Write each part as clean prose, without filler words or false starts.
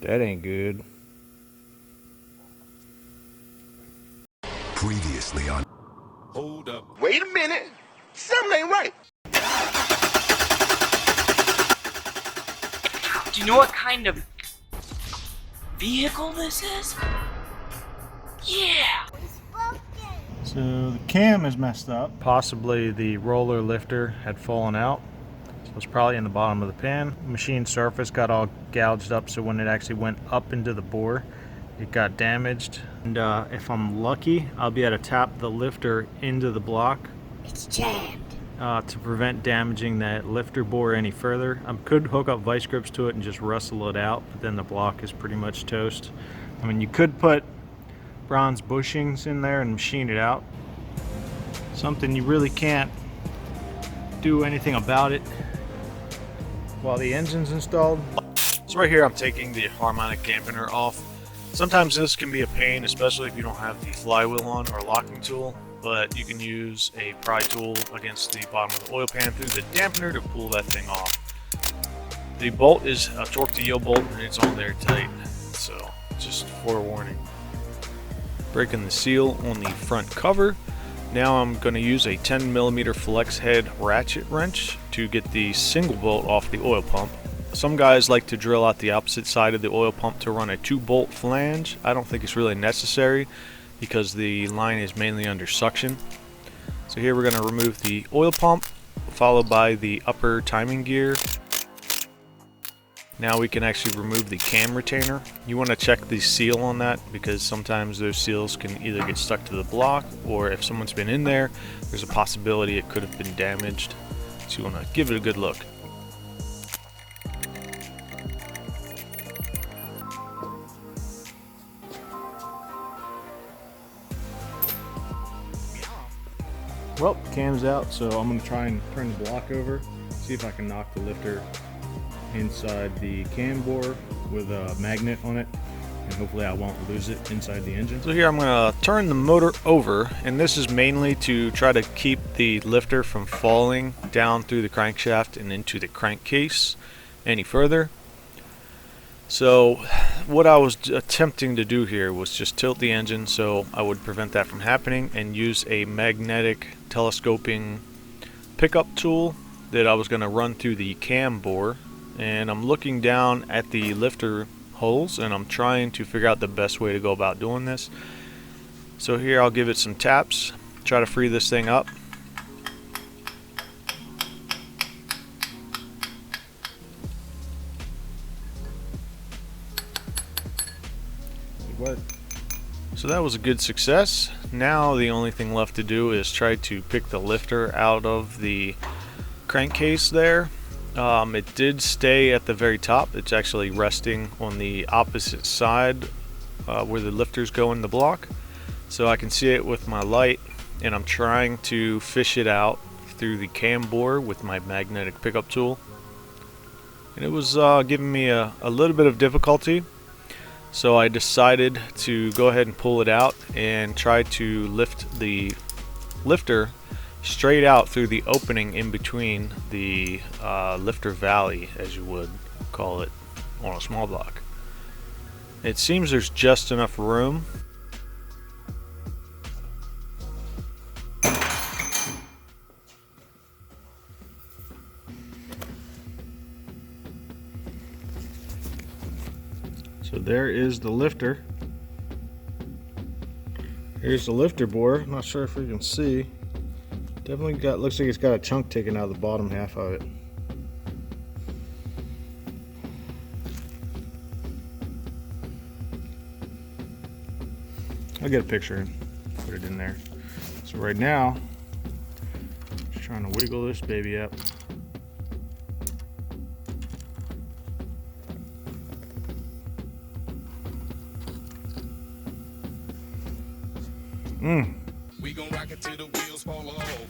That ain't good. Previously on... Hold up. Wait a minute. Something ain't right. Do you know what kind of vehicle this is? Yeah! So the cam is messed up. Possibly the roller lifter had fallen out. So it's probably in the bottom of the pan. Machine surface got all gouged up, so when it actually went up into the bore, it got damaged. And if I'm lucky, I'll be able to tap the lifter into the block. It's jammed. To prevent damaging that lifter bore any further. I could hook up vice grips to it and just wrestle it out, but then the block is pretty much toast. I mean, you could put bronze bushings in there and machine it out. Something you really can't do anything about it while the engine's installed. So right here I'm taking the harmonic dampener off. Sometimes this can be a pain, especially if you don't have the flywheel on or locking tool, but you can use a pry tool against the bottom of the oil pan through the dampener to pull that thing off. The bolt is a torque to yield bolt and it's on there tight, so just forewarning. Breaking the seal on the front cover. Now I'm going to use a 10mm flex head ratchet wrench to get the single bolt off the oil pump. Some guys like to drill out the opposite side of the oil pump to run a 2-bolt flange. I don't think it's really necessary because the line is mainly under suction. So here we're going to remove the oil pump, followed by the upper timing gear. Now we can actually remove the cam retainer. You want to check the seal on that because sometimes those seals can either get stuck to the block, or if someone's been in there, there's a possibility it could have been damaged. So you want to give it a good look. Well, the cam's out, so I'm going to try and turn the block over, see if I can knock the lifter inside the cam bore with a magnet on it, and hopefully I won't lose it inside the engine. So here I'm going to turn the motor over, and this is mainly to try to keep the lifter from falling down through the crankshaft and into the crankcase any further. So what I was attempting to do here was just tilt the engine so I would prevent that from happening, and use a magnetic telescoping pickup tool that I was going to run through the cam bore. And I'm looking down at the lifter holes and I'm trying to figure out the best way to go about doing this. So here I'll give it some taps, try to free this thing up. So that was a good success. Now the only thing left to do is try to pick the lifter out of the crankcase there. It did stay at the very top. It's actually resting on the opposite side where the lifters go in the block. So I can see it with my light, and I'm trying to fish it out through the cam bore with my magnetic pickup tool. And it was giving me a little bit of difficulty. So I decided to go ahead and pull it out and try to lift the lifter straight out through the opening in between the lifter valley, as you would call it on a small block. It seems there's just enough room. So there is the lifter. Here's the lifter bore. I'm not sure if you can see. Definitely looks like it's got a chunk taken out of the bottom half of it. I'll get a picture and put it in there. So right now, just trying to wiggle this baby up. We gon' rock it till the wheels fall off.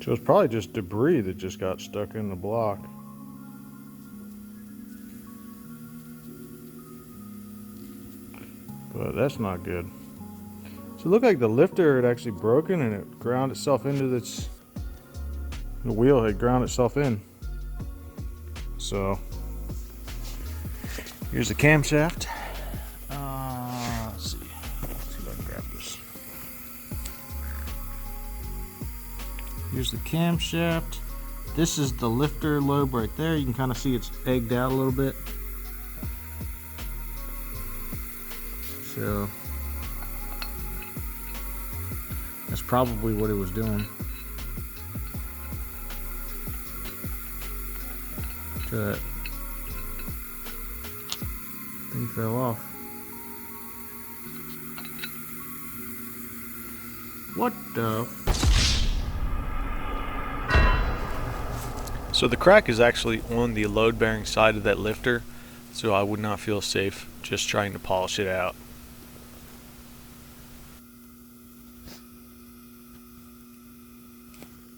So it's probably just debris that just got stuck in the block. but that's not good. So it looked like the lifter had actually broken and it ground itself into this. The wheel had ground itself in. So here's the camshaft. Let's see if I can grab this. Here's the camshaft. This is the lifter lobe right there. You can kind of see it's egged out a little bit. So that's probably what it was doing. That thing fell off. What the? So the crack is actually on the load bearing side of that lifter, so I would not feel safe just trying to polish it out.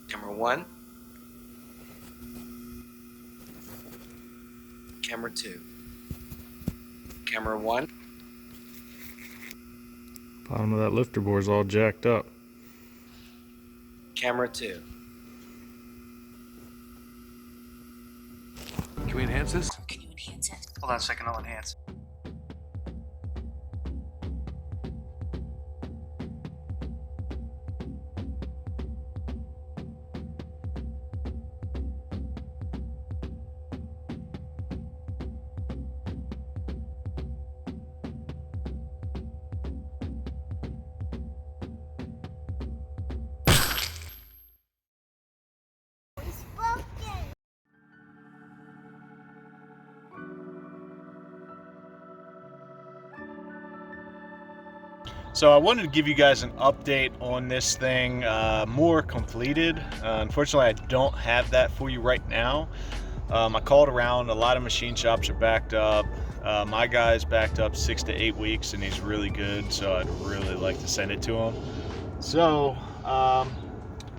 Camera 1. Camera 2. Camera 1. Bottom of that lifter board is all jacked up. Camera 2. Can we enhance this? Can you enhance it? Hold on a second, I'll enhance. So I wanted to give you guys an update on this thing, more completed. Unfortunately, I don't have that for you right now. I called around, a lot of machine shops are backed up. My guy's backed up 6 to 8 weeks and he's really good, so I'd really like to send it to him. So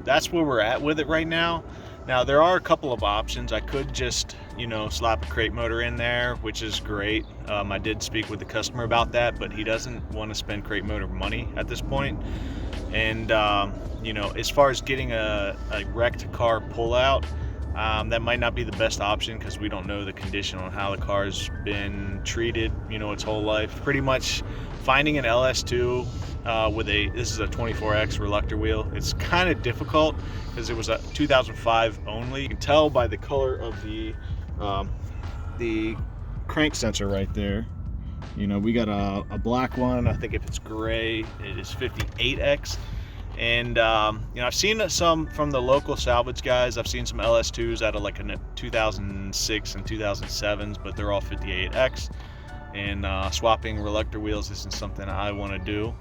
that's where we're at with it right now. Now there are a couple of options. I could just, you know, slap a crate motor in there, which is great. I did speak with the customer about that, but he doesn't want to spend crate motor money at this point. And you know, as far as getting a wrecked car pullout, that might not be the best option because we don't know the condition on how the car's been treated, you know, its whole life. Pretty much finding an LS2 with this is a 24X reluctor wheel. It's kind of difficult because it was a 2005 only. You can tell by the color of the crank sensor right there. You know, we got a black one. I think if it's gray, it is 58X. And you know, I've seen some from the local salvage guys. I've seen some LS2s out of like a 2006 and 2007s, but they're all 58X. And swapping reluctor wheels isn't something I want to do.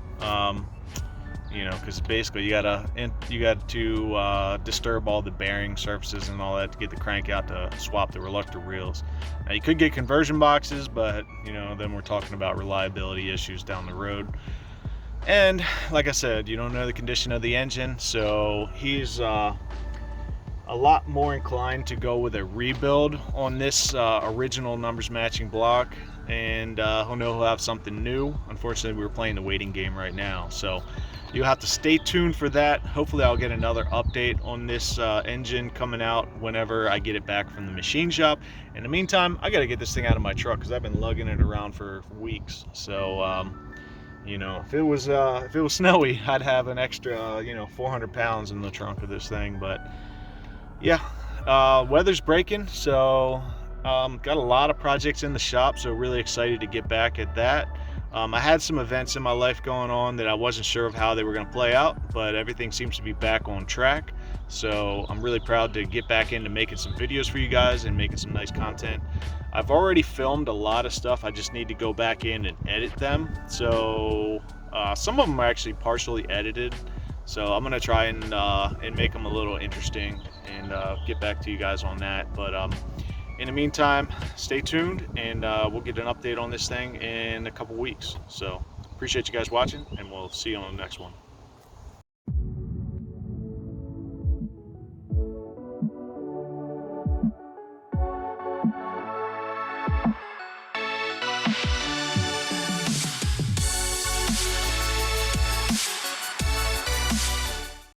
You know, because basically you got to disturb all the bearing surfaces and all that to get the crank out to swap the reluctor wheels. Now you could get conversion boxes, but you know, then we're talking about reliability issues down the road. And like I said, you don't know the condition of the engine, so he's a lot more inclined to go with a rebuild on this original numbers matching block, and he'll have something new. Unfortunately, we're playing the waiting game right now, so you'll have to stay tuned for that. Hopefully I'll get another update on this engine coming out whenever I get it back from the machine shop. In the meantime, I got to get this thing out of my truck because I've been lugging it around for weeks. So you know, if it was snowy, I'd have an extra, you know, 400 pounds in the trunk of this thing. But yeah, weather's breaking, so got a lot of projects in the shop, so really excited to get back at that. I had some events in my life going on that I wasn't sure of how they were going to play out, but everything seems to be back on track. So I'm really proud to get back into making some videos for you guys and making some nice content. I've already filmed a lot of stuff. I just need to go back in and edit them. So some of them are actually partially edited. So I'm going to try and make them a little interesting and get back to you guys on that. But in the meantime, stay tuned, and we'll get an update on this thing in a couple weeks. So appreciate you guys watching, and we'll see you on the next one.